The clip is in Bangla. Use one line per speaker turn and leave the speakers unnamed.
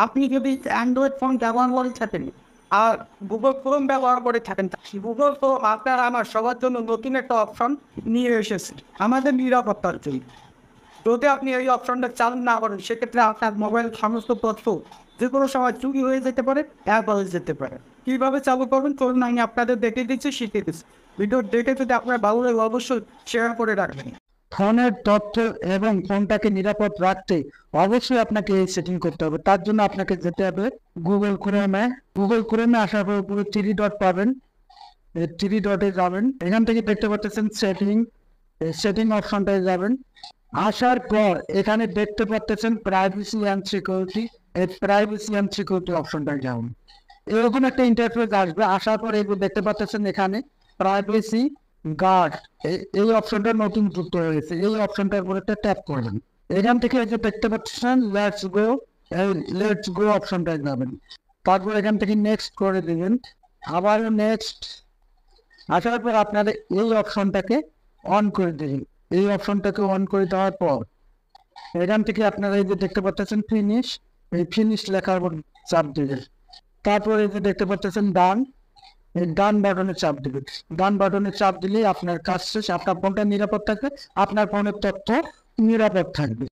আপনি যদি অ্যান্ড্রয়েড ফোন ব্যবহার করে থাকেন আর গুগল ক্রোম ব্যবহার করে থাকেন, গুগল ক্রোম আপনার আমার সবার জন্য নতুন একটা অপশন নিয়ে এসেছে আমাদের নিরাপত্তার জন্য। যদি আপনি এই অপশনটা চালু না করেন, সেক্ষেত্রে আপনার মোবাইল সমস্ত তথ্য যে কোনো সময় চুরি হয়ে যেতে পারে, হ্যাক হয়ে যেতে পারে। কীভাবে চালু করবেন চলুন আমি আপনাদের দেখে দিচ্ছি, শিখিয়ে দিচ্ছি। ভিডিও দেখে যদি আপনার ভালো লাগে অবশ্যই শেয়ার করে রাখবেন।
ফোনের তথ্য এবং ফোনটাকে নিরাপদ রাখতে অবশ্যই আপনাকে এই সেটিং করতে হবে। তার জন্য আপনাকে যেতে হবে গুগল ক্রোমে আসার পর উপরে থ্রি ডট পাবেন। এই থ্রি ডটে যাবেন, এখান থেকে দেখতে পাচ্ছেন সেটিং অপশনটায় যাবেন। আসার পর এখানে দেখতে পাচ্ছেন প্রাইভেসি অ্যান্ড সিকিউরিটি, এই প্রাইভেসি অ্যান্ড সিকিউরিটি অপশনটায় যাবেন। এরকম একটা ইন্টারফেস আসবে। আসার পর এগুলো দেখতে পাচ্ছেন এখানে প্রাইভেসি গার্ড, এই অপশনটা নতুন যুক্ত হয়েছে। এই অপশনটার উপর একটা ট্যাপ করবেন। এখান থেকে এই যে দেখতে পাচ্ছেন লেটস গো অপশনটায় যাবেন। তারপর এখান থেকে নেক্সট করে দেবেন, আবার নেক্সট। আসার পর আপনারা এই অপশনটাকে অন করে দেবেন। এই অপশনটাকে অন করে দেওয়ার পর এখান থেকে আপনারা এই যে দেখতে পাচ্ছেন ফিনিশ, এই ফিনিশ লেখার উপর চাপ দেবেন। তারপর এই যে দেখতে পাচ্ছেন ডান, এই ডান বাটনে চাপ দেবেন। ডান বাটনে চাপ দিলেই আপনার কাজ শেষ। আপনার ফোনটা নিরাপদ থাকবে, আপনার ফোনের তথ্য নিরাপদ থাকবে।